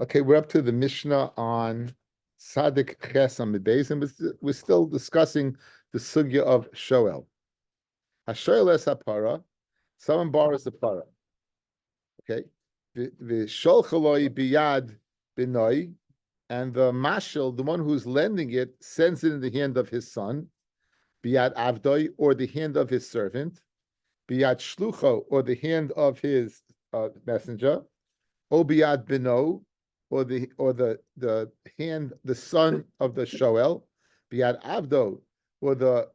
Okay, we're up to the Mishnah on Sadik Ches Amidbeis, and we're still discussing the sugya of Shoel. HaShoel es hapara, someone borrows the para. Okay, the Sholchaloi biyad binoi, and the mashal, the one who's lending it, sends it in the hand of his son, biyad avdoi, or the hand of his servant, biyad shlucho, or the hand of his messenger, o biyad bino, or the hand, the son of the shoel, biyad avdo, or the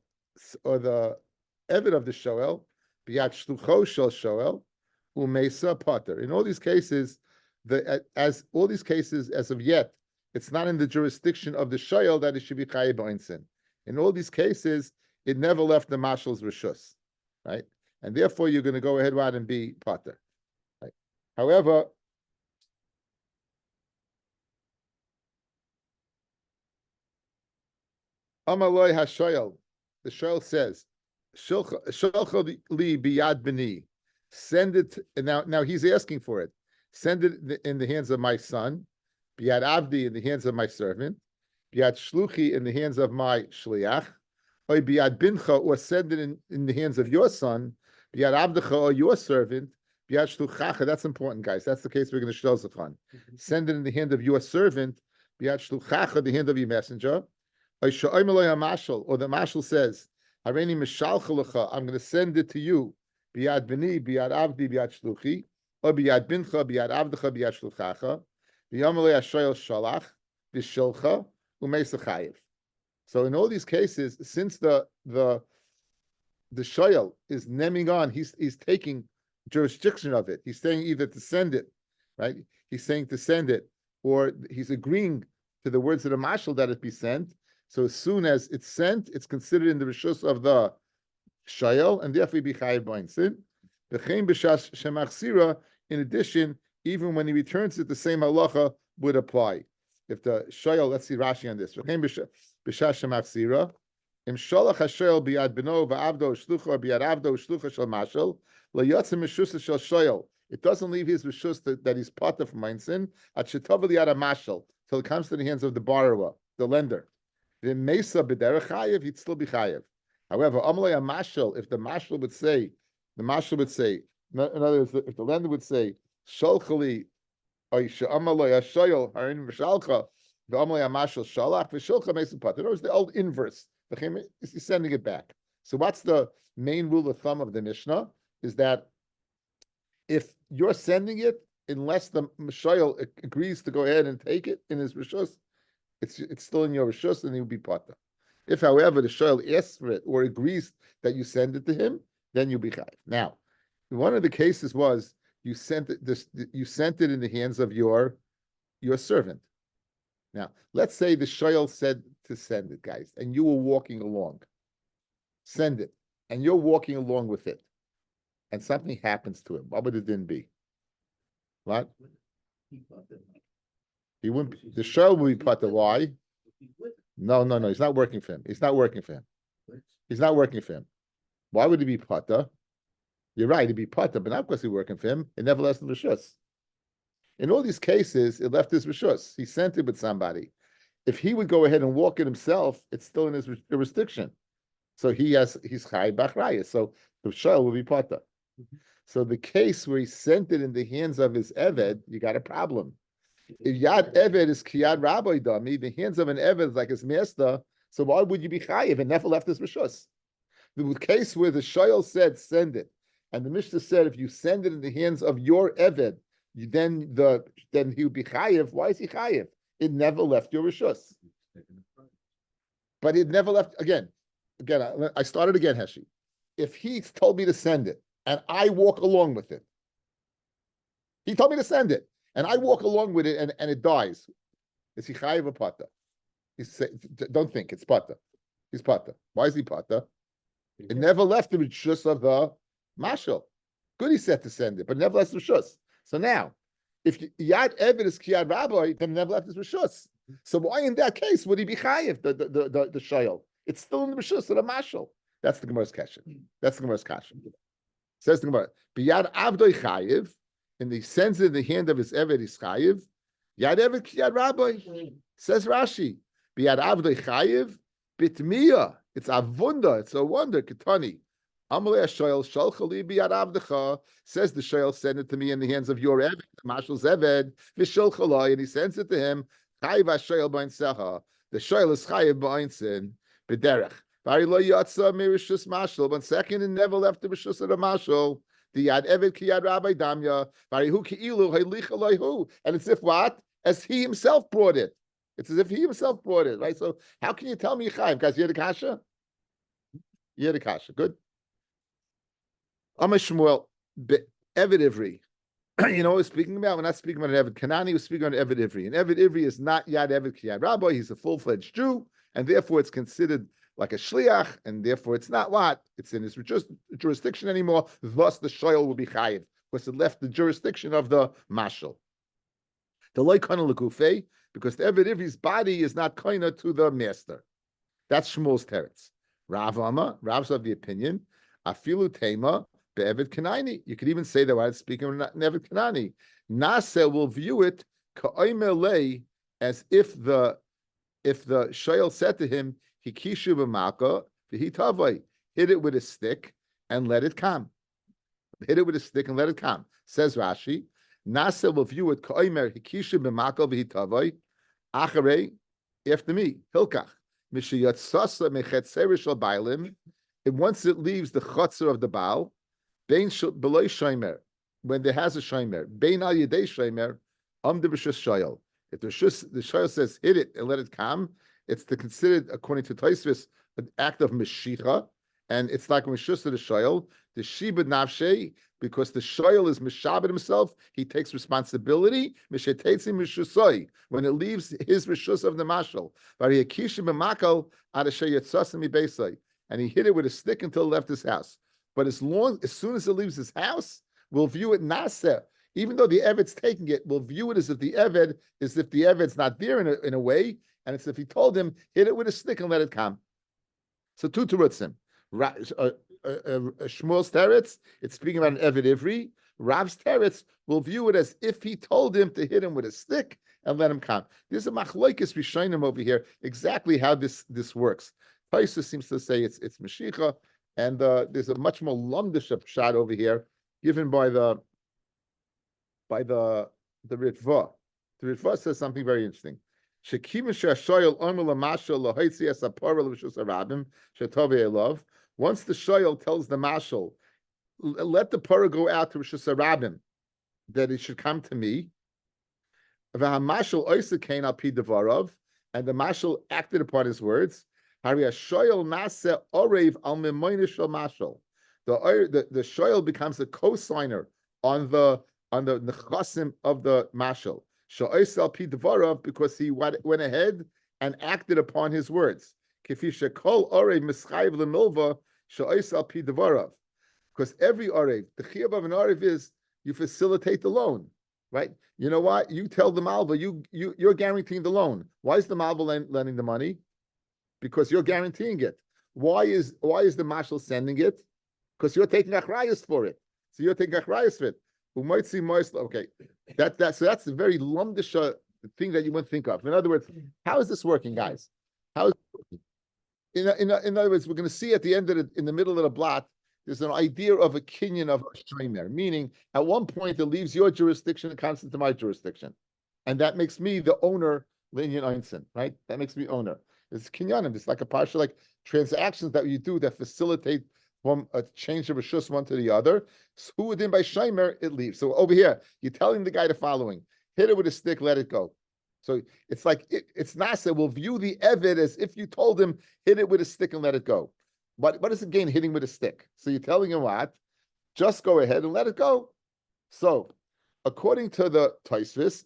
eved of the shoel, biyad shlucho shel shoel, umesa pater. In all these cases, as of yet, it's not in the jurisdiction of the shoel that it should be chayiv b'insin. In all these cases, it never left the mashal's rishus, right? And therefore, you're going to go ahead and be pater. Right? However, Amaloi HaShoyel, the Shoyel says, Sholcha li biyad b'ni, send it, now he's asking for it, send it in the hands of my son, biyad avdi, in the hands of my servant, biyad shluchi, in the hands of my shliach, or biyad bincha, or send it in the hands of your son, biyad avdecha, or your servant, biyad shluchacha. That's important, guys. That's the case we're going to show Zafan. Send it in the hand of your servant, biyad shluchacha, the hand of your messenger, or the mashal says, I'm going to send it to you, biyad bini, biyad avdi, biyad shluchi, or biyad bincha, biyad avdecha, biyad shluchacha, b'yamalei hashoyel shalach, v'shilcha, u'meisa chayiv. So in all these cases, since the shoyel is neming on, he's taking jurisdiction of it. He's saying either to send it, right? He's saying to send it, or he's agreeing to the words of the mashal that it be sent. So as soon as it's sent, it's considered in the rishus of the shayel, and therefore be chayiv b'insin. V'chein b'shas shemachsira. In addition, even when he returns it, the same halacha would apply. If the shayel, let's see Rashi on this. V'chein b'shas shemachsira. Im sholach hashayel biyad beno v'avdo shlucha biyad avdo shlucha shel mashal layotzim mishusa shel shayel. It doesn't leave his rishus that he's part of b'insin at shetavli yad mashal till it comes to the hands of the borrower, the lender. The mesa b'derech chayiv, he'd still be chayiv. However, amalei mashal, if the mashal would say, in other words, if the lender would say, sholchali, amalei hashayel harin v'shalcha, the amalei mashal shalach v'shulcha mesa pat. In other words, the old inverse. He's sending it back. So what's the main rule of thumb of the Mishnah? Is that if you're sending it, unless the mashayel agrees to go ahead and take it in his rishus, it's still in your rishus, and he will be pata. If, however, the shoyel asks for it or agrees that you send it to him, then you'll be chayiv. Now, one of the cases was you sent it in the hands of your servant. Now, let's say the shoyel said to send it, guys, and you were walking along. Send it, and you're walking along with it, and something happens to him. What would it then be? What? He wouldn't. The shoyel will be pata. Why? No. He's not working for him. He's not working for him. Why would he be pata? You're right. He'd be pata, but not because he's working for him. It never left the rishus. In all these cases, it left his rishus. He sent it with somebody. If he would go ahead and walk it himself, it's still in his jurisdiction. So he's chayiv b'achrayus. So the shoyel will be pata. So the case where he sent it in the hands of his eved, you got a problem. If yad eved is kiyad rabbi dami, the hands of an eved is like his master, so why would you be chayiv? It never left his rishus. The case where the shoyel said, send it, and the Mishnah said, if you send it in the hands of your eved, then he would be chayiv. Why is he chayiv? It never left your rishus. But it never left, again, I started again, Heshi. If he told me to send it, and I walk along with it, he told me to send it, and I walk along with it, and it dies. Is he chayiv or pata? Don't think it's pata. He's pata. Why is he pata? It never left the rishus of the mashal. Good, he said to send it, but never left the rishus. So now, if yad eved is kiyad rabbi, then never left his rishus. So why in that case would he be chayiv the shoyel? It's still in the rishus of the mashal. That's the Gemara's question. That's the Gemara's question. Says the Gemara, biyad avdoi chayiv. and he sends it in the hand of his Eved, he's chayiv. Yad Eved Yad Rabbi. Says Rashi, Biyad Avdei chayiv, bitmiya. It's a wonder. It's a wonder. Ketani. Amalei Shoyel Shalchali Biyad Avdecha. Says the Shoyel, send it to me in the hands of your Eved, Mashal's Eved, Vishalchalai, and he sends it to him. Chayiv HaShoyel B'Ain Secha. The Shoyel is chayiv B'Ain Sin, B'derech. Vari lo yatsa mirishus Mashal. 1 second, and never left the Rishus of the Mashal. The Yad Eved Ki Yad Rabbi Damya. Vari hu ki'ilu haylich alayhu. And it's if what? As he himself brought it. It's as if he himself brought it, right? So how can you tell me chayiv? Guys, you had a kasha? You had a kasha. Good. Amar Shmuel, Eved Ivri. You know what we're speaking about? We're not speaking about an Eved Kanani, we're speaking on Eved Ivri. And Eved Ivri is not Yad Eved Ki Yad Rabbi, he's a full-fledged Jew, and therefore it's considered like a shliach, and therefore it's not what? It's in his jurisdiction anymore, thus the shoyel will be chayiv, because it left the jurisdiction of the mashal. The loy kana l'gufei, because the Eved Ivri's body is not kana to the master. That's Shmuel's teretz. Rav Amma, Rav's of the opinion, afilu tema, be'eved kanani. You could even say that while it's speaking of Eved Kanani. Nase will view it ka'oimelei, as if the shoyel said to him, hikishu b'maka v'hitavai, hit it with a stick and let it come. Hit it with a stick and let it come. Says Rashi, Nase will view it ka'omer hikishu b'maka v'hitavai, acharei, after me, hilkach, mishiyatsasa mechetzerish al bailim, and once it leaves the chotzer of the baal, bein beloy shomer, when there has a shomer, bein al yedei shomer, the b'shus shoyel. If the shoyel says hit it and let it come, it's considered, according to Tosfos, an act of meshicha, and it's like meshus of the shoyel, the shibud nafshei, because the shoyel is mishabed himself, he takes responsibility. Mishetetzi mishusoi, when it leaves his rishus of the mashal, and he hit it with a stick until it left his house. But as soon as it leaves his house, we'll view it nasa. Even though the Eved's taking it, we'll view it as if the Eved's not there in a way, and it's if he told him, hit it with a stick and let it come. So two terutzim. Shmuel's teretz, it's speaking about an Eved Ivri. Rav's teretz will view it as if he told him to hit him with a stick and let him come. There's a machlokes rishonim over here, exactly how this works. Tosfos seems to say it's Mashiach, and there's a much more lumdish shot over here, given by the Ritva. The Ritva says something very interesting. Once the shoyel tells the mashal, let the parah go out to Rishus Harabim, that it should come to me. And the mashal acted upon his words. The shoyel becomes a co-signer on the nechasim of the mashal. Because he went ahead and acted upon his words. Because every orev, the chiyuv of an orev is you facilitate the loan, right? You know what? You tell the malva, you're guaranteeing the loan. Why is the malva lending the money? Because you're guaranteeing it. Why is the mashal sending it? Because you're taking achrayus for it. So you're taking achrayus for it. Okay, so that's the very lumdish thing that you wouldn't think of. In other words, how is this working, guys? How is it working? In other words, we're going to see at the end of in the middle of the blot, there's an idea of a kinyan of a shremer, meaning at one point it leaves your jurisdiction and comes into my jurisdiction, and that makes me the owner, Linyan Einstein, right? That makes me owner. It's kinyanim. It's like a partial, like transactions that you do that facilitate from a change of a shus one to the other. So who within by Shimer, it leaves. So over here, you're telling the guy the following: hit it with a stick, let it go. So it's like it's nasa will view the Eved as if you told him hit it with a stick and let it go. What does it gain hitting with a stick? So you're telling him what? Just go ahead and let it go. So according to the Tosfos,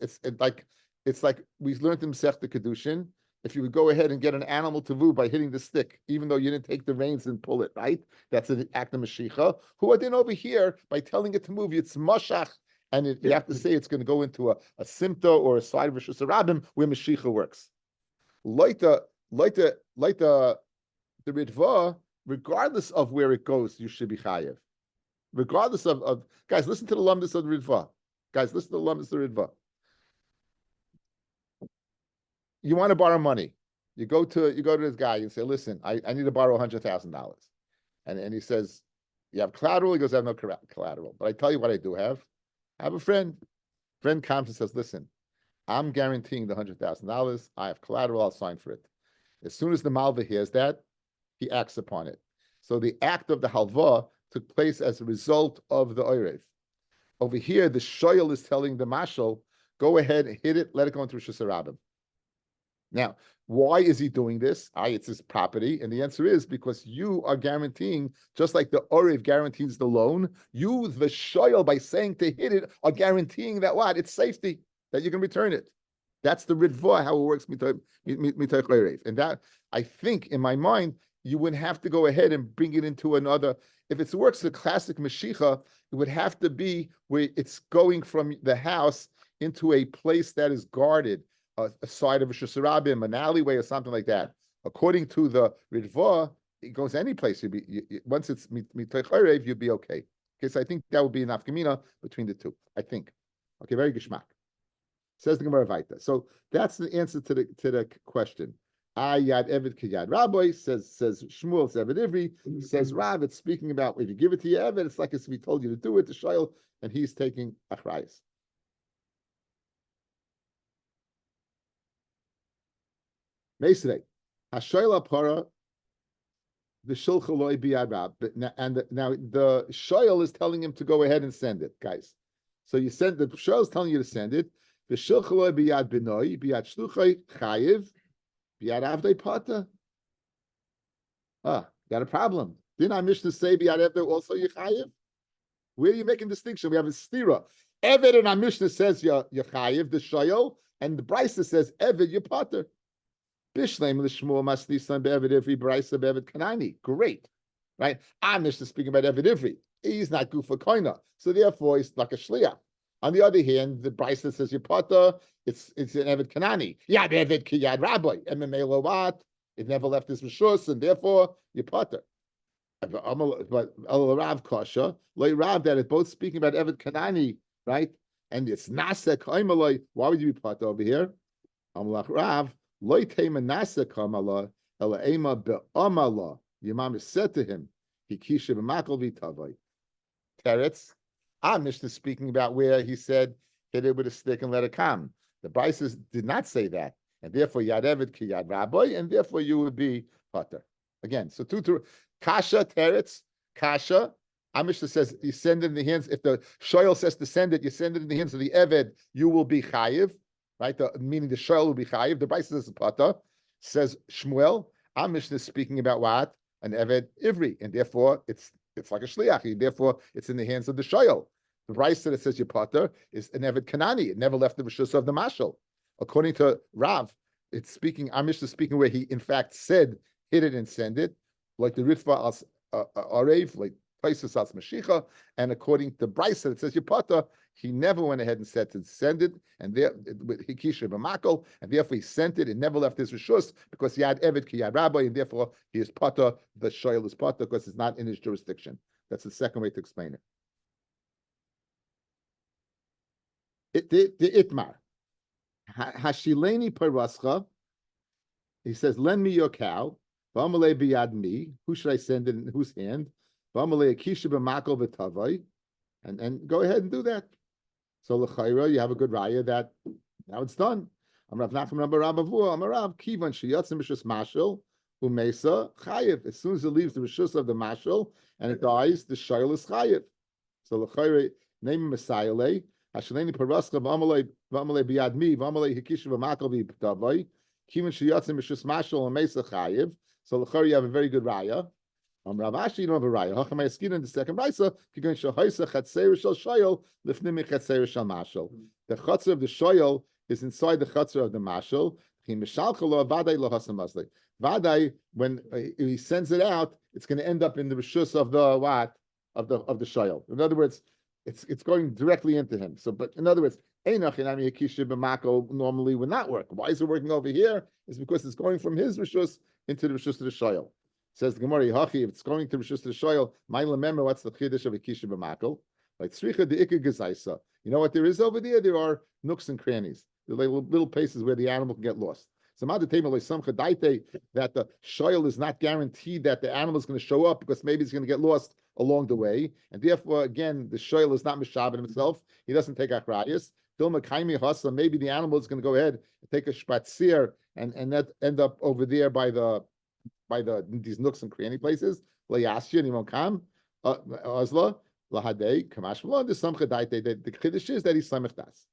it's like we learned in Masechta Kedushin. If you would go ahead and get an animal to move by hitting the stick, even though you didn't take the reins and pull it, right? That's an act of Mashiach. Who are then over here, by telling it to move, it's Mashach, and you have to say it's going to go into a Simta or a slide of Rishus Harabim where Mashiach works. Like the Ritva, regardless of where it goes, you should be chayev. Regardless of guys, listen to the lumdus of the Ritva. Guys, listen to the Lamas Ridva. You want to borrow money. You go to this guy and say, listen, I need to borrow $100,000. And he says, you have collateral? He goes, I have no collateral. But I tell you what I do have. I have a friend. Friend comes and says, listen, I'm guaranteeing the $100,000. I have collateral. I'll sign for it. As soon as the Malva hears that, he acts upon it. So the act of the halva took place as a result of the oirev. Over here, the shoyel is telling the mashal, go ahead and hit it, let it go into Rishus Harabim. Now, why is he doing this? It's his property. And the answer is because you are guaranteeing, just like the oirev guarantees the loan, you, the shoyel, by saying to hit it, are guaranteeing that what? It's safety, that you can return it. That's the ridva, how it works, and that, I think, in my mind, you would have to go ahead and bring it into another. If it works the classic Mashiach, it would have to be where it's going from the house into a place that is guarded, a side of a Rishus Harabim, an alleyway or something like that. According to the ridva, it goes any place. Once it's mitoch oirev, you'd be okay. Okay, so I think that would be an afkamina between the two. I think. Okay, very geschmack. Says the Gemara Vaita. So that's the answer to the question. Yad Eved Kiyad Rabbi says Shmuel, it's Eved Ivri, says Rav, it's speaking about if you give it to your Eved, it's like as if he told you to do it, the Shayel, and he's taking Achrayas. Mesrei, Hashayla Para, the Shulchaloi Biyad Rab, and now the Shayel is telling him to go ahead and send it, guys. So you send the Shayel is telling you to send it. The Shulchaloi Biyad Benoi, Biyad Shluchai Chayiv, Biyad Avdei Pata. Got a problem. Didn't our Mishnah say Biyad Avdei also Yechayiv? Where are you making distinction? We have a stira. Eved in our Mishnah says Yechayiv, the Shayel, and the Brisa says Eved Yepater. Bishleim l'shmuel maslisan be'Eved Ivri Brisa be'Eved Kanani. Great, right? Our Mishnah speaking about Eved Ivri. He's not Gufa Koina, so therefore he's like a shliach. On the other hand, the Brisa says Yipata, it's an Eved Kanani. Yad Eved Kiyad Rabbi. MMA Lovat. It never left his Rishus, and therefore Yipata. But Rav Kasha, like Rav, that is both speaking about Eved Kanani, right? And it's Nasa Kaimaloi. Why would you be Pata over here? Amalach Rav, Loi Tema Nasa Kamala, Ela Ema Be'amala. Yamam said to him, Hikisha B'makal V'tavai. Teretz. Our Mishnah is speaking about where he said, hit it with a stick and let it come. The Brisa did not say that. And therefore, Yad Eved Ki Yad Rabbi, and therefore you would be Pater. Again, so Kasha, Teretz, Kasha. Our Mishnah says, you send it in the hands, if the Shoyel says to send it, you send it in the hands of the Eved, you will be Chayiv, right? Meaning the Shoyel will be Chayiv. The Brisa says Pater. Says Shmuel. Our Mishnah is speaking about what? An Eved Ivri. And therefore, it's like a shliach. Therefore, it's in the hands of the shoyel. The Brisa that says Yepater is an Eved Kanani. It never left the Rishus of the Mashal. According to Rav, it's speaking, Amish is speaking where he in fact said, hit it and send it, like the Ritva as Arev, like Taisus as Mashiach. And according to Brisa that says Yepater, he never went ahead and said to send it, and there with Hikisha B'makol, and therefore he sent it. It never left his Rishus because he had Eved Ki Yad Rabbi, and therefore he is Pater. The Shoyel is Pater because it's not in his jurisdiction. That's the second way to explain it. The Itmar Hashileni Parascha. He says, "Lend me your cow." V'amalei biyad mi. Who should I send it in whose hand? V'amalei Hikisha B'makol v'tavai, and go ahead and do that. So l'chayra, you have a good raya that now it's done. I'm Rav Nachman Rabbi Rabavu. I'm a Rav Kivan Sheyatzim Rishus Mashal Umesa Chayiv. As soon as it leaves the Rishus of the Mashal and it dies, the Shayl is Chayiv. So l'chayra, name Messiah lei Hashaleni Paraska v'amalei biyad mi v'amalei Hikisha v'makal v'tavai Kivan Sheyatzim Rishus Mashal Umesa Chayiv. So l'chayra, you have a very good raya. Rav Ashi, you don't have a raya. Hachamay Eskin in the second brisa, kigun shahoisa chatzeir shel shoyel lifnim chatzeir shel mashal. The chatzer of the shoyel is inside the chatzer of the mashal. He mishalchalo vaday lo hasamazli. Vaday, when he sends it out, it's going to end up in the rishus of the what of the shoyel. In other words, it's going directly into him. So, but in other words, einach inami yakisha b'mako normally would not work. Why is it working over here? It's because it's going from his rishus into the rishus of the shoyel. Says the Gemara, Hachi, if it's going to Rishus to the Shoyel, my remember what's the Chiddush of Ikisha B'makol. Like tzricha de ikka gezaisa. You know what there is over there? There are nooks and crannies. They're like little places where the animal can get lost. So that the shoyl is not guaranteed that the animal is going to show up because maybe it's going to get lost along the way, and therefore, again, the shoyl is not mishabed himself. He doesn't take achrayas. Maybe the animal is going to go ahead and take a spatzir and end up over there by these nooks and cranny places. Layasya and he won't come. Ozla lahadei kamash malon. There's some chadaite that the chiddush is that he's samech das.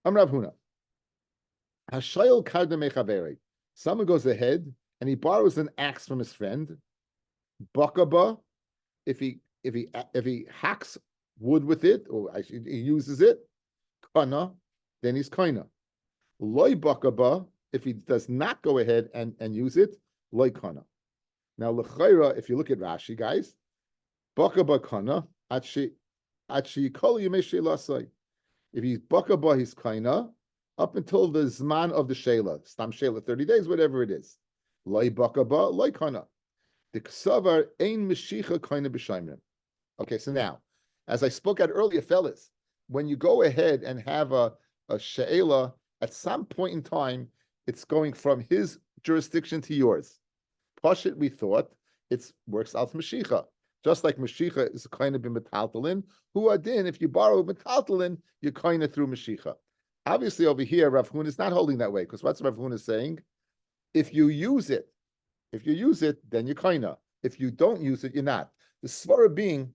Rav Huna. Hashayil kardem echaveri. Someone goes ahead and he borrows an axe from his friend. Bakaba, if he hacks wood with it, or actually he uses it, kana, then he's kaina. Loy bakaba, if he does not go ahead and use it, loy kana. Now l'chayra, if you look at Rashi, guys, bakaba kana atshi kol yemei lasai. If he's bakaba, he's kaina up until the zman of the shela, stam shela, 30 days, whatever it is. Loy bakaba, loy kana. The ksavar ein meshicha kaina b'shaimrim. Okay, so now, as I spoke at earlier, fellas, when you go ahead and have a she'ela, at some point in time, it's going from his jurisdiction to yours. Pashit, we thought, it works out Mashicha. Just like Mashicha is kind of metaltalin, who adin, if you borrow metaltalin, you're kind of through Mashicha. Obviously, over here, Rav Hun is not holding that way, because what's Rav Hun is saying? If you use it, then you're kind of. If you don't use it, you're not. The svara being,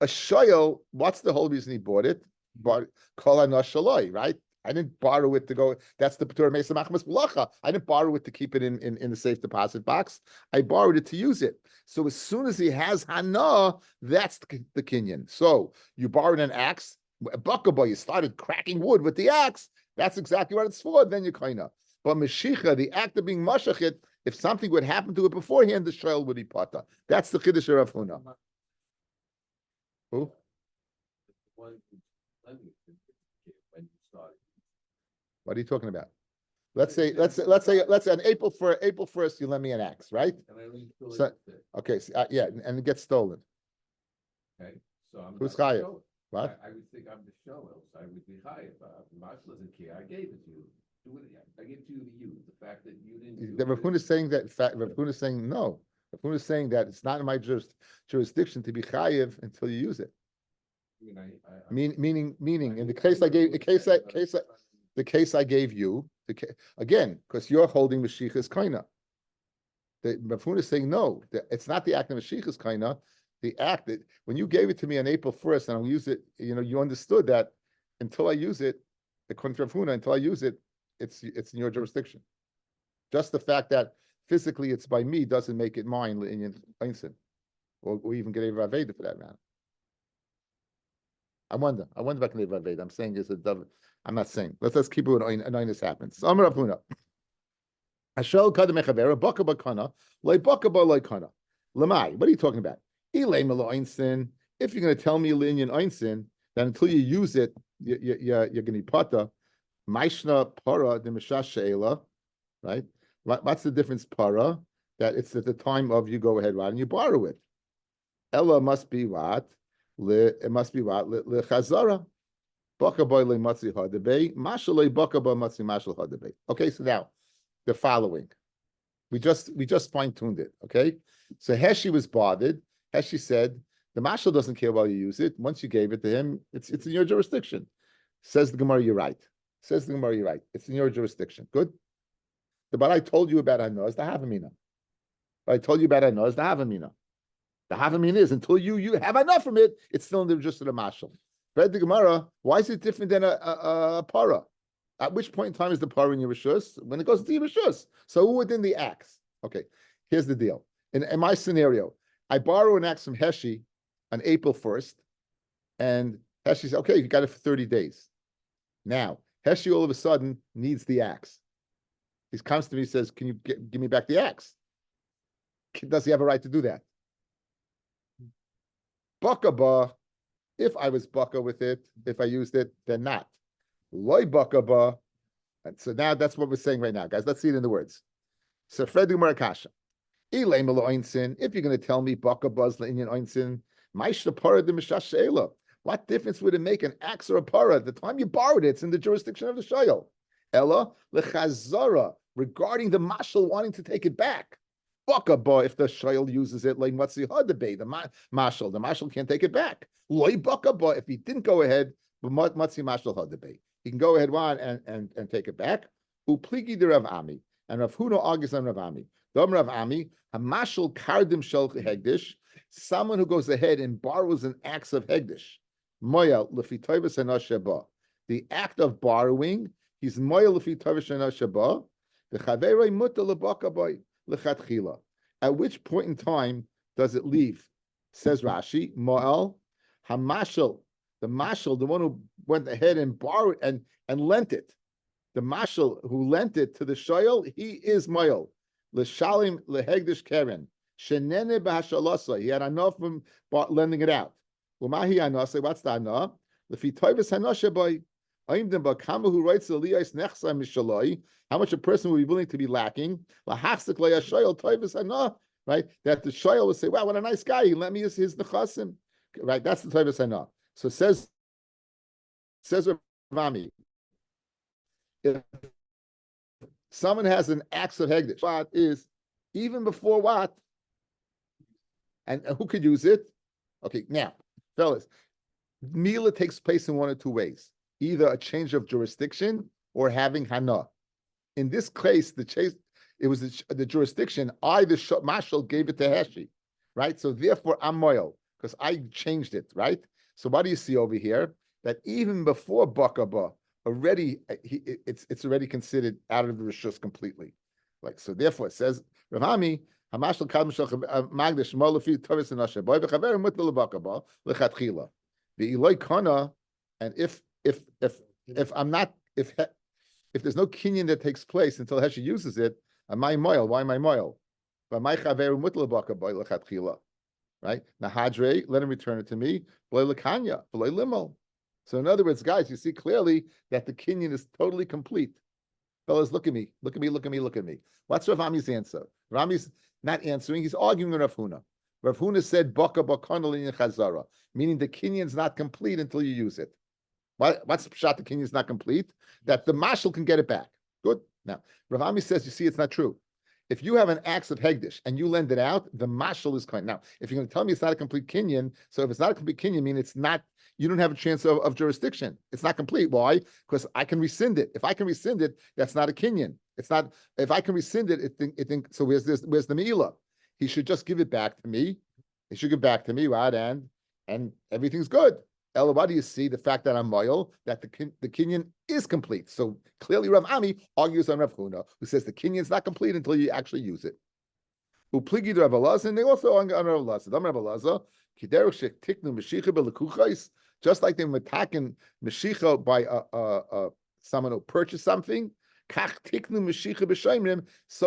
a shoyel, what's the whole reason he bought it? Kol shaloi, right? I didn't borrow it to go. That's the Patur Mesa Machmas Bulacha. I didn't borrow it to keep it in the safe deposit box. I borrowed it to use it. So as soon as he has hana, that's the kinyan. So you borrowed an axe, a buckaba, you started cracking wood with the axe. That's exactly what it's for. Then you kaina. But Mashicha, the act of being mashachit, if something would happen to it beforehand, the shoyel would be pata. That's the chiddush of Huna. Who? What are you talking about? Let's say on April 1st, you lend me an axe, right? So, okay, so, yeah, and it gets stolen. Okay, so I'm who's chayav? What? I would think I'm the show, so I would be chayav. Marshall doesn't care. I gave it to you. I gave it to you to use. The fact that you didn't. Rav Huna is saying that. Rav Huna is saying no. Rav Huna is saying that it's not in my jurisdiction to be chayav until you use it. Meaning, in the case I gave, the case I gave you, again, because you're holding Mashiach's kaina. The Rav Huna is saying no, it's not the act of Mashiach's kaina. The act that when you gave it to me on April 1st and I'll use it, you understood that until I use it, according to Rav Huna, until I use it, it's in your jurisdiction. Just the fact that physically it's by me doesn't make it mine in Einstein, or even get a Raveda for that matter. I wonder if I can leave Raveda. I'm saying it's a dove. I'm not saying. Let's keep it when Einus happens. So Amar Rav Huna. Hashel kadem echavera baka bakana loy baka ba loy kana. Lamai. What are you talking about? Ilay melo Einstein. If you're going to tell me linyan Einstein, then until you use it, you're going to be pata. Maishna para de mishash she'ela. Right? What's the difference para? That it's at the time of you go ahead, right, and you borrow it. Ella must be what? It must be what? Chazara. Bakaboy le matzi hadebe. Mashalei bakaboy matzi mashal hadebe. Okay, so now the following. We just fine-tuned it. Okay. So Heshi was bothered. Heshi said, the mashal doesn't care while you use it. Once you gave it to him, it's in your jurisdiction. Says the Gemara, you're right. Says the Gemara, you're right. It's in your jurisdiction. Good. But I told you about Hana is the Havamina. I told you about Hana is the Havamina. The Havamina is until you have enough from it, it's still in the just of the mashal. Read the Gemara, why is it different than a para? At which point in time is the para in your rishus? When it goes to your rishus. So within the axe. Okay, here's the deal. In my scenario, I borrow an axe from Heshi on April 1st, and Heshi says, okay, you got it for 30 days. Now, Heshi all of a sudden needs the axe. He comes to me and says, can you give me back the axe? Does he have a right to do that? Bakaba, if I was baka with it, if I used it, then not. Loy bakaba. And so now that's what we're saying right now, guys. Let's see it in the words. So Fredu Marakasha. If you're going to tell me bakabaz leinyan oinsin, Maishta para de mishashela. What difference would it make an axe or a para? At the time you borrowed it, it's in the jurisdiction of the shayel. Ella lechazara, regarding the mashal wanting to take it back. Bakaba, if the shayel uses it, like Metzia hadebe, the mashal can't take it back. Loy bakaba, if he didn't go ahead, but Metzia mashal hadebe, he can go ahead on and take it back. Upligi de Rav Ami, and Rav Huna argues on Rav Ami. Dom Rav Ami, hamashal kardim shel hegdish, someone who goes ahead and borrows an axe of hegdish. Moya lefi tovus sheba. The act of borrowing, he's moya lefi tovus sheba. The chaverei muta lebakaboy lechatchila. At which point in time does it leave? Says Rashi, Moel hamashal, the mashal, the one who went ahead and borrowed and lent it. The mashal who lent it to the shoyel, he is moel. L'shalim lehegdish keren. Shenene b'hashalasa. He had enough from lending it out. Umahi anase. What's the anah? Lefi toivus hanashe boy. Aimdim b'kama who writes aliyas nechsa mishaloi. How much a person will be willing to be lacking? Lahachzik le'yashoyel toivus hanah. Right. That the shoyel will say, "Wow, what a nice guy. He lent me his nechasim." Right. That's the toivus hanah. So says Rami, if someone has an axe of hegdish, what is even before what? And who could use it? Okay, now, fellas, Mila takes place in one of two ways: either a change of jurisdiction or having hana. In this case, it was the jurisdiction. The mashal gave it to Heshi, right? So therefore, I'm moil because I changed it, right? So what do you see over here? That even before Bakaba, already it's already considered out of the rishus completely. Like so, therefore, it says Ravami. And if I'm not if there's no kinyan that takes place until Heshi uses it, am I moil? Why am I moil? Right? Nahadre, let him return it to me. So in other words, guys, you see clearly that the kinyan is totally complete. Fellas, look at me. What's Rav Ami's answer? Rav Ami's not answering. He's arguing with Rav Huna. Rav Huna said, "Baka bakana chazara," meaning the kinyan's not complete until you use it. What's pshat? The kinyan's not complete. That the mashal can get it back. Good. Now, Rav Ami says, you see, it's not true. If you have an axe of hegdish and you lend it out, the mashal is kind. Now, if you're going to tell me it's not a complete kinyan, so if it's not a complete kinyan, I mean it's not. You don't have a chance of jurisdiction. It's not complete. Why? Because I can rescind it. If I can rescind it, that's not a kinyan. It's not. If I can rescind it, so where's the meila? He should just give it back to me. He should give it back to me, right? And everything's good. Ella, what do you see? The fact that I'm moil, that the kinyan is complete. So clearly, Rav Ami argues on Rav Huna, who says the kinyan is not complete until you actually use it. Upligi to Rav Elazar, and they also on Rav Elazar. Rav Elazar, kiderech shektiknu meshicha belekuchais. Just like they were attacking Meshicha by someone who purchased something, so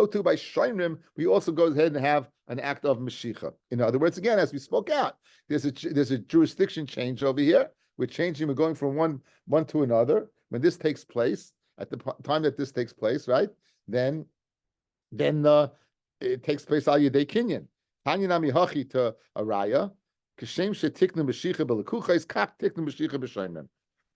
too by Shoimrim, we also go ahead and have an act of Meshicha. In other words, again, as we spoke out, there's a jurisdiction change over here. We're changing, we're going from one to another. When this takes place, at the time that this takes place, right, then it takes place al yedei kinyan. Tanya nami hachi to araya. Kashem shetiknu meshicha belekuchais kach tiknu meshicha b'shoimim.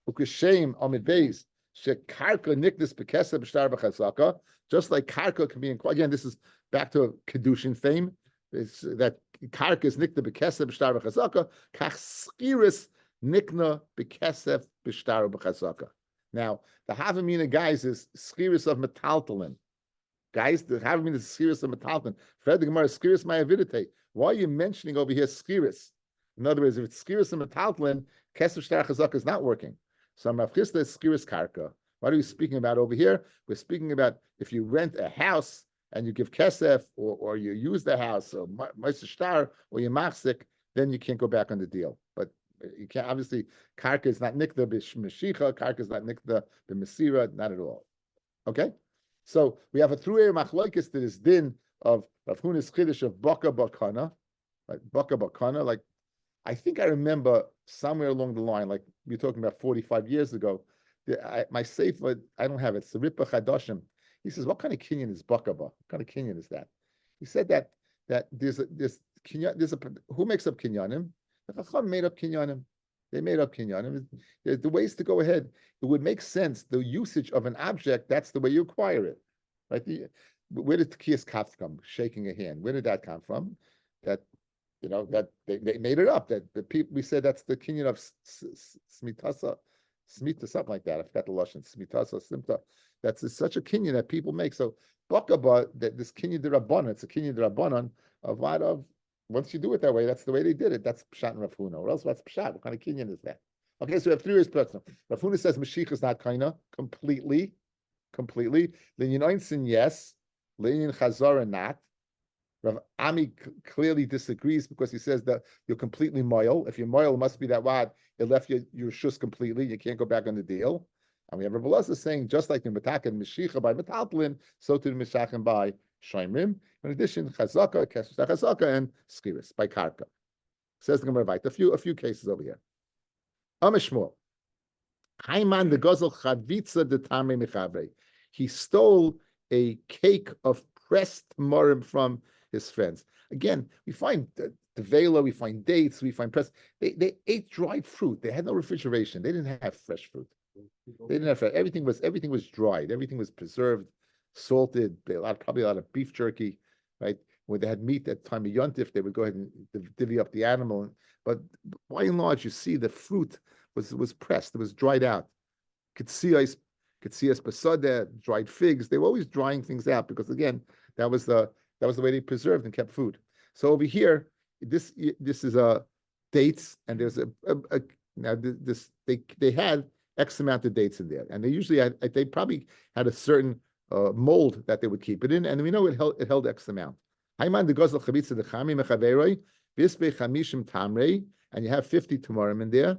Ukashem amid beis shekarka niknis bekesa b'shtar b'chazaka. Just like karka can be in, again, this is back to kedushin fame. It's that karka is nikna bekesa b'shtar b'chazaka. Kach skiris nikna bekesef b'shtar b'chazaka. Now the havamina guys is skiris of metaltalin. Guys, the havamina is skiris of metaltalin. Fred the Gemara skiris ma'avidite. Why are you mentioning over here skiris? In other words, if it's skiris and metaltlin, kesef shtar chazaka is not working. So Rav Chisda is skiris karka. What are we speaking about over here? We're speaking about if you rent a house and you give kesef, or you use the house, or meister shtar, or you machzik, then you can't go back on the deal. But you can't, obviously, karka is not nikda b'meshicha, karka is not nikda b'mesira, not at all. Okay? So we have a through machlokes that is din of Rav Huna's chiddush of baka bakana, like baka bakana, like I think I remember somewhere along the line, like we're talking about 45 years ago, my sefer, I don't have it, it's the Ripa Chadashim. He says, what kind of kinyan is bakaba? What kind of kinyan is that? He said that there's a who makes up kinyanim? The Chacham made up kinyanim. They made up kinyanim. The ways to go ahead. It would make sense. The usage of an object, that's the way you acquire it, right? Where did Tekiyas Kaf come? Shaking a hand. Where did that come from? That that they made it up. That the people we said that's the kinyan of smitasa, something like that. I forgot the lashon smitasa, simta. That's such a kinyan that people make. So bakaba that this kinyan de rabbanon. It's a kinyan de rabbanon of what of. Once you do it that way, that's the way they did it. That's pshat and Rav Huna. Or else what's pshat? What kind of kinyan is that? Okay, so we have 3 years personal. Rav Huna says Mashiach is not kaina completely. Linyan Einstein, yes. Linyan Chazara, not. Rav Ami clearly disagrees because he says that you're completely moil. If you're moil, it must be that wad. It left your shus completely. You can't go back on the deal. And we have Rabbi Elazar saying just like in Metakan Mashiach by Metalplin, so to the Mishachin by Shaimrim. In addition, Chazaka, Kesus Chazaka, and Skiris by Karka. Says the Gemara Vayt. A few cases over here. Amishmor. Haiman the Gozel Chavitza de Tamre Mechavrei. He stole a cake of pressed morim from his friends. Again, we find the vela, we find dates, we find pressed. They ate dried fruit. They had no refrigeration. They didn't have fresh fruit. They didn't have fresh. Everything was dried. Everything was preserved, salted. Probably a lot of beef jerky, right? When they had meat at the time of Yontif, they would go ahead and divvy up the animal. But by and large, you see the fruit was pressed. It was dried out. Katsiyas basada, dried figs. They were always drying things out because again, that was the way they preserved and kept food. So over here, this is dates, and there's they had X amount of dates in there, and they probably had a certain mold that they would keep it in, and we know it held X amount. And you have 50 tamarim in there.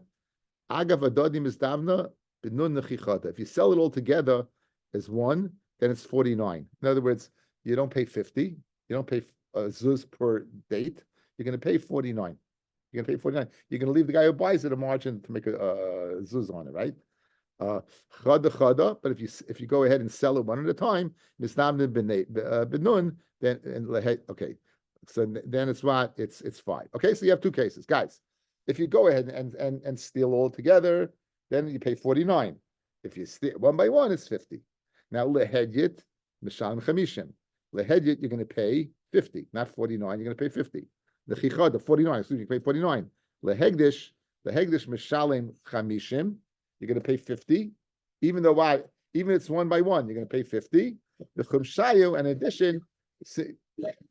Agav adodim is davna b'nun nechichata. If you sell it all together as one, then it's 49. In other words, you don't pay 50. You don't pay zuz per date. You're going to pay 49. You're going to pay 49. You're going to leave the guy who buys it a margin to make a zuz on it, right? Chada. But if you go ahead and sell it one at a time, misnamnin b'nun, then okay. So then it's what? It's 5. Okay, so you have 2 cases, guys. If you go ahead and steal all together, then you pay 49. If you steal one by one, it's 50. Now lehedyit mishalim chamishim. Lehedyit you're going to pay 50, not 49. You're going to pay 50. The chichad 49. Excuse me, you pay 49. Lehegdish mishalim chamishim. You're going to pay 50, even it's one by one. You're going to pay 50. The chumshayu, in addition,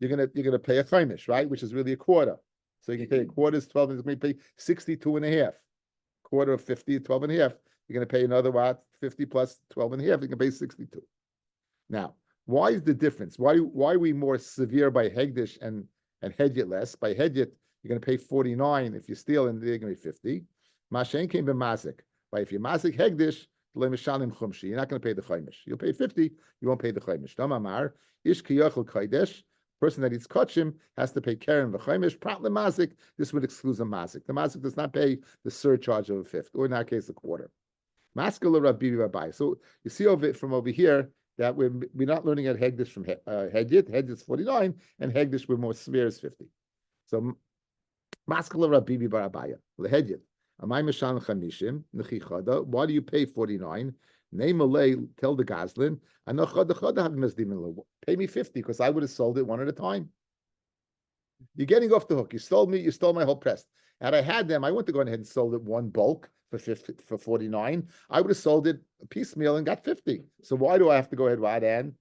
you're going to pay a chaimish, right? Which is really a quarter. So you can pay a quarter is 12, and you're going to pay 62 and a half. Quarter of 50, 12 and a half. You're going to pay another 50 plus 12 and a half. You can pay 62. Now, why is the difference? Why are we more severe by hegdish and hedyet less? By hedyet, you're going to pay 49 if you steal, and they're going to be 50. Mashen came by mazik. But if you mazik hegdish, you're not going to pay the chaimish. You'll pay 50. You won't pay the chaimish. Damamar ish kiyachol kaidesh. Person that eats kachim has to pay keren v'chaimish. Prat mazik. This would exclude the mazik. The mazik does not pay the surcharge of a fifth, or in that case, a quarter. Maskala Rabbi. So you see from over here that we're not learning at hegdish from hedyet. Hedyet's 49, and hegdish we're more severe is 50. So maskala Rabbi Barabaya lehedyet. Why do you pay 49? Name Malay, tell the Goslin, pay me 50 because I would have sold it one at a time. You're getting off the hook. You stole my whole press. Had I had them, I wouldn't have gone ahead and sold it one bulk for 49. I would have sold it piecemeal and got 50. So why do I have to go ahead and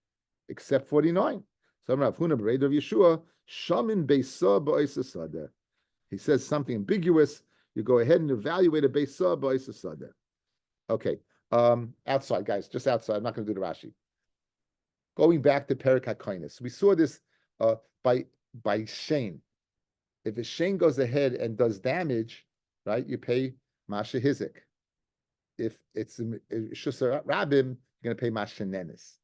accept 49? So Rav Huna Bereid of Yeshua, Shamin Beisa Ba'isa Sada. He says something ambiguous. You go ahead and evaluate a Beisa Ba'isa Sada. Okay. Outside, guys, just outside. I'm not going to do the Rashi. Going back to Perik HaKainis. We saw this by Shane. If a Shane goes ahead and does damage, right, you pay Masha Hizik. If it's Shusar Rabim, you're going to pay Masha Nenis.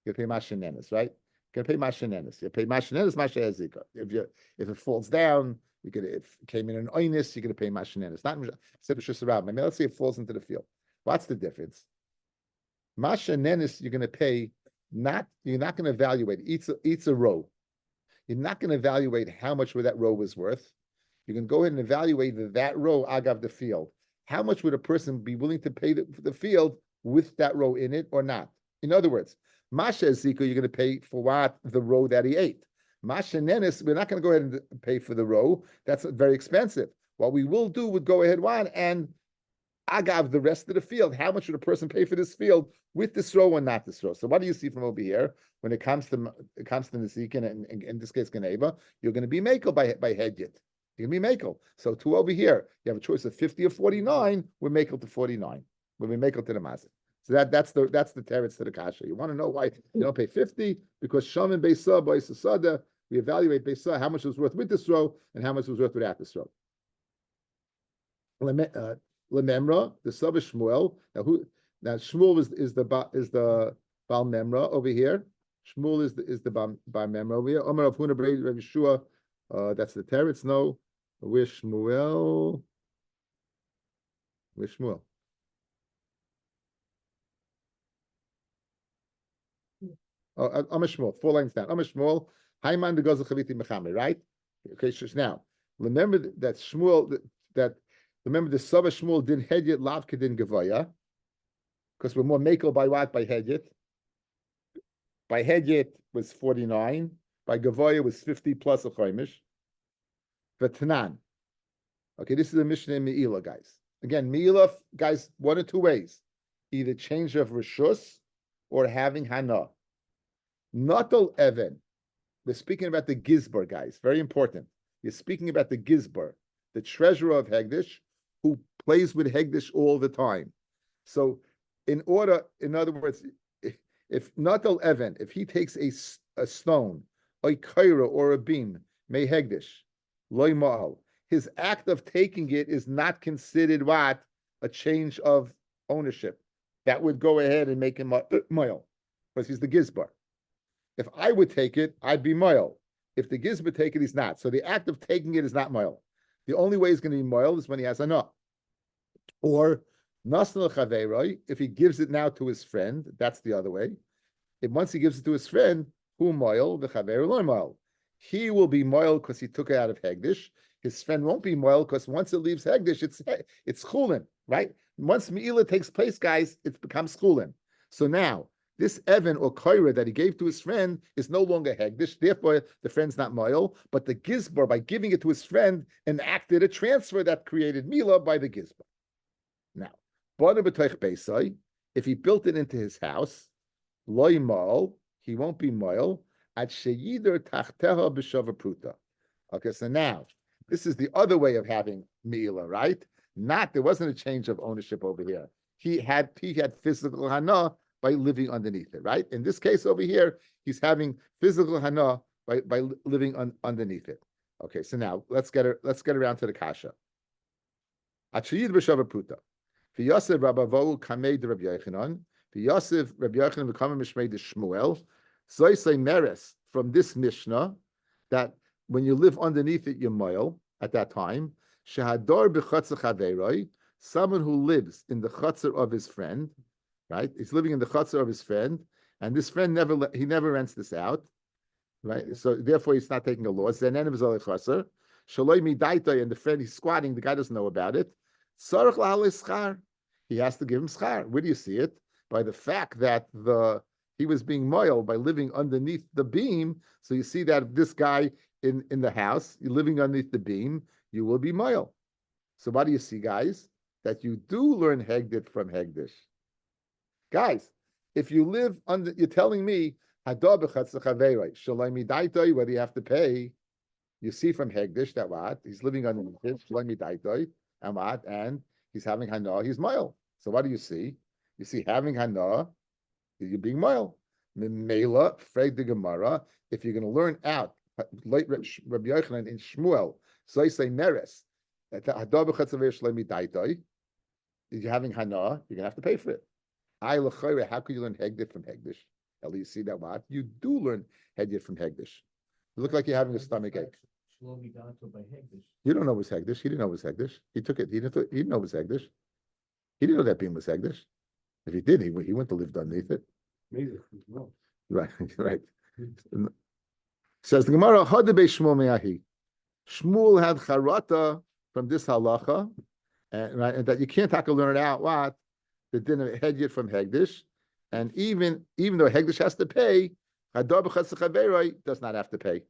You're going to pay Masha Nenis, right? You're going to pay Masha Nenis. You pay Masha Nenis, Masha Hezika. If it falls down, if it came in an oinus, you're going to pay Masha Nenis. Not except Shusar Rabim. Let's say it falls into the field. What's the difference? Masha Nenis, you're going to pay you're not going to evaluate. Eats a row. You're not going to evaluate how much that row was worth. You can go ahead and evaluate that row agav the field. How much would a person be willing to pay for the field with that row in it or not? In other words, Masha Zika, you're going to pay for what? The row that he ate. Masha Nenis, we're not going to go ahead and pay for the row. That's very expensive. What we will do would go ahead and agav the rest of the field. How much would a person pay for this field with this row or not this row? So what do you see from over here when it comes to Nesikin and in this case Geneva? You're going to be makel by Hedjit. You're going to be makel. So two over here, you have a choice of 50 or 49. We're makel to 49. We're makel to the mazik. So that's the teretz to the kasha. You want to know why you don't pay 50? Because Sham and Beisa, Beisa Sada, we evaluate Beisa, how much was worth with this row and how much was worth without this row. Lememra, the Saba Shmuel. Now Shmuel is the Bal Memra over here. Shmuel is the Bal Memra over here. Omer of Huna Brei Rav Yeshua. That's the teretz. No, where's Shmuel? Where's Shmuel? I'm a Shmuel, 4 lines down. I'm a Shmuel. Haiman the Gozel Chaviti Mechame, right? Okay, so now remember that Shmuel remember the Saba Shmuel didn't Hedjit Lavka didn't Gevaya, because we're more makel by what? By Hedjit. By Hedjit was 49. By Gevaya was 50 plus a Chaimish. V'tanan. Okay, this is a Mishnah in Me'ilah, guys. Again, Me'ilah, guys, one or two ways. Either change of Rishus or having Hana. Natal Even. We're speaking about the Gizbar, guys. Very important. You're speaking about the Gizbar, the treasurer of Hegdish, who plays with Hegdish all the time. So, in other words, if Natal Even, if he takes a stone, a kaira or a beam, may Hegdish, loy ma'al, his act of taking it is not considered what? A change of ownership. That would go ahead and make him moil, because he's the Gizbar. If I would take it, I'd be moil. If the Gizbar take it, he's not. So the act of taking it is not moil. The only way he's going to be moil is when he has a no. Or nasnal chaveiroi, if he gives it now to his friend, that's the other way. If once he gives it to his friend, who moil, the chaveir loy moil. He will be moil because he took it out of Hegdish. His friend won't be moil because once it leaves Hegdish, it's chulin, right? Once Me'ilah takes place, guys, it becomes chulin. So now, this Evan or Koira that he gave to his friend is no longer Hegdish, therefore the friend's not moil, but the Gizbar, by giving it to his friend, enacted a transfer that created Milah by the Gizbar. Now, if he built it into his house, loy moil, he won't be moil, at sheyider tachteha b'shava pruta. Okay, so now, this is the other way of having Milah, right? There wasn't a change of ownership over here. He had physical hana by living underneath it, right? In this case over here, he's having physical hana by living underneath it. Okay, so now let's get around to the kasha. Achiyid b'shava pruta. V'yosef rabavohu kamei de Rabbi Yochanan. V'yosef Rabbi Yochanan v'kamei mishmei de Shmuel. So I say meres from this Mishnah that when you live underneath it, you're moil at that time. Shehador b'chatzer chaveiroi, someone who lives in the chatzer of his friend, right? He's living in the chutzner of his friend, and this friend never rents this out, right? So therefore, he's not taking a loss. Then of his other chutzner, shaloi midaita, and the friend he's squatting, the guy doesn't know about it. Tzarich lahale schar, he has to give him schar. Where do you see it? By the fact that he was being moil by living underneath the beam. So you see that this guy in the house, you're living underneath the beam, you will be moil. So what do you see, guys? That you do learn Hegdit from Hegdish. Guys, if you live under, you're telling me, whether you have to pay, you see from Hegdish that what? He's living underneath it, and what? And he's having Hana, he's mile. So what do you see? You see having Hana, you're being mile. Mela, Freg the Gemara, if you're going to learn out, late Rabbi Yochanan in Shmuel, so I say Meres, you're having Hana, you're going to have to pay for it. How could you learn Hegdish from Hegdish? At least you see that what? You do learn Hegdish from Hegdish. You look like you're having a stomach ache. You don't know it was Hegdish. He didn't know it was Hegdish. He took it. He didn't know it was Hegdish. He didn't know that beam was Hegdish. If he did, he went to live underneath it. Right, right. Says the Gemara, Shmuel had charata from this halacha, and, right, and that you can't have to learn it out. What the din of hedyet from hegdish, and even though hegdish has to pay, hadar b'chas chaveroi does not have to pay.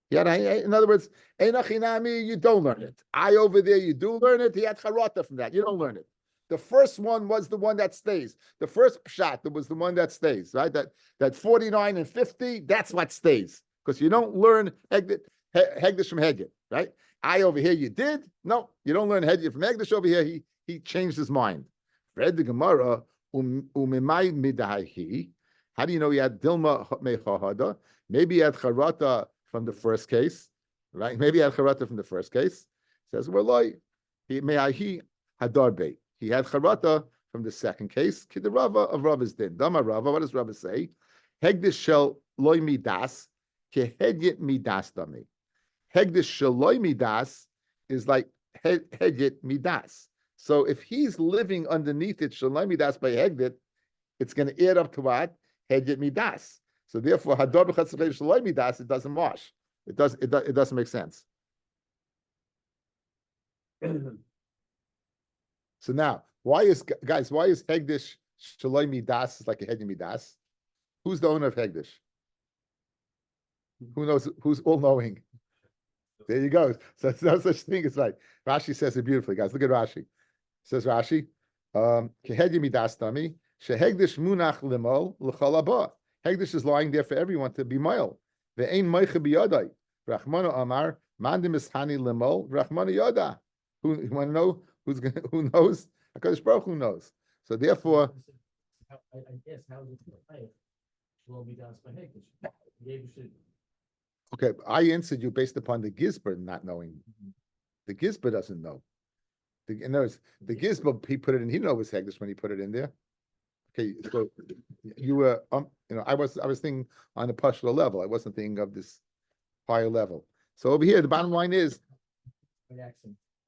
Yeah, in other words, einachinami, you don't learn it. I over there, you do learn it. He had charata from that. You don't learn it. The first one was the one that stays. The first shot was the one that stays, right? That 49 and 50, that's what stays. Because you don't learn hegdish from hegdish, right? I over here, you did. No, you don't learn hegdish from hegdish over here. He changed his mind. Read the Gemara, umimai midahi. How do you know he had dilma mechahada? Maybe he had charata from the first case, right? Maybe he had charata from the first case. Says, well, he hadarbe. He had charata from the second case. Kid Rava of Rava's din. Dama Rava, what does Rava say? Hegdish shel loy midas, ke hedyet midas dami. Hegdish shel loy midas is like hedyet midas. So if he's living underneath it, shel loy midas by hegdit, it's going to add up to what? Hedyet midas. So therefore, hadar b'chatzachei shel loy midas, it doesn't wash. It doesn't make sense. So now, why is Hegdish Shaloi Midas like a Hedi Midas? Who's the owner of Hegdish? Who knows? Who's all knowing? There you go. So there's no such thing as right. Rashi says it beautifully, guys. Look at Rashi. Says Rashi, Hedi Midas Tami, Shehegdish Munach Limol L'Chalabah. Hegdish is lying there for everyone to be mile. The Ein Meicha Biyadai. Rachmana Amar, Mandim Ishani Limol, Rachmana Yada. Who you want to know? Who knows? HaKadosh Baruch Hu knows. So therefore, I guess how is it going will be done by Hegdish. Okay, I answered you based upon the Gizber not knowing. The Gizber doesn't know. In other words, the Gizber, he put it in. He didn't know it was Hegdish when he put it in there. Okay, so you were, I was thinking on the partial level. I wasn't thinking of this higher level. So over here, the bottom line is.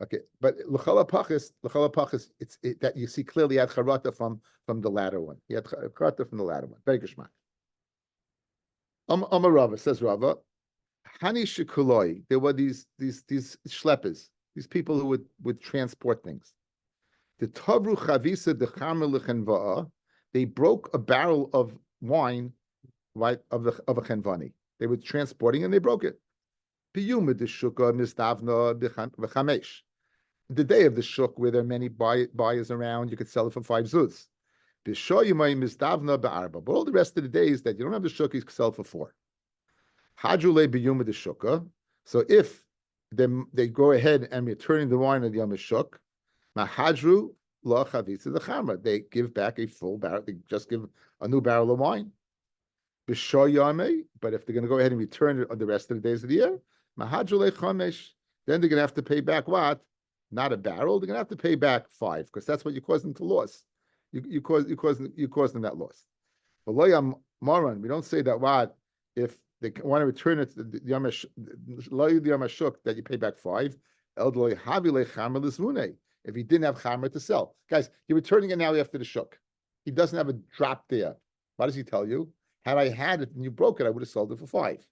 Okay, but l'chala pachis, it's that you see clearly had charata from the latter one. He had charata from the latter one. Very geschmack. Rava says Rava, Hani shekuloi. There were these schleppers, these people who would transport things. The tavru chavisa de chamer. They broke a barrel of wine, right, of a chenvani. They were transporting and they broke it. Piyuma de shuka mistavna v'chamesh. The day of the shuk, where there are many buyers around, you could sell it for 5 zuz. But all the rest of the days that you don't have the shuk, you can sell it for 4. Hajule biyuma de shuka. So if they go ahead and return the wine of the yom shuk, mahadru la chavitza the chamra. They give back a full barrel. They just give a new barrel of wine. But if they're going to go ahead and return it on the rest of the days of the year, mahadrule chamesh. Then they're going to have to pay back what? Not a barrel. They're going to have to pay back 5 because that's what you caused them to lose. You caused them that loss. But loyam maran, we don't say that what if they want to return it to the yamashuk that you pay back 5. If he didn't have chamer to sell, guys, you're returning it now after the shuk. He doesn't have a drop there. What does he tell you? Had I had it and you broke it, I would have sold it for 5.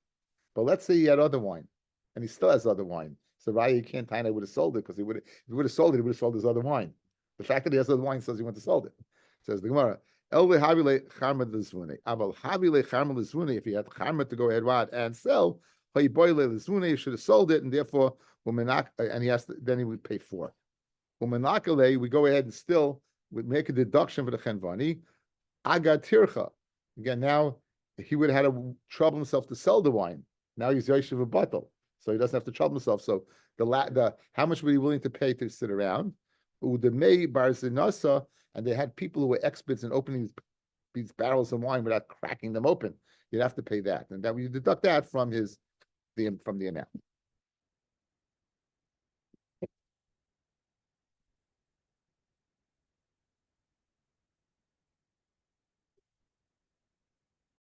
But let's say he had other wine, and he still has other wine. So why he can't tie? I would have sold it because if he would have sold it, he would have sold his other wine. The fact that he has other wine says he went to sold it. Says the Gemara. If he had charma to go ahead and sell, you should have sold it, and therefore, and then he would pay 4. We go ahead and still would make a deduction for the chenvani. Agad tircha. Again, now he would have had to trouble himself to sell the wine. Now he's Yoshev a bottle, so he doesn't have to trouble himself. So the how much were he willing to pay to sit around? Udemei bar zinasa, and they had people who were experts in opening these barrels of wine without cracking them open. You'd have to pay that, and that we deduct that from the amount.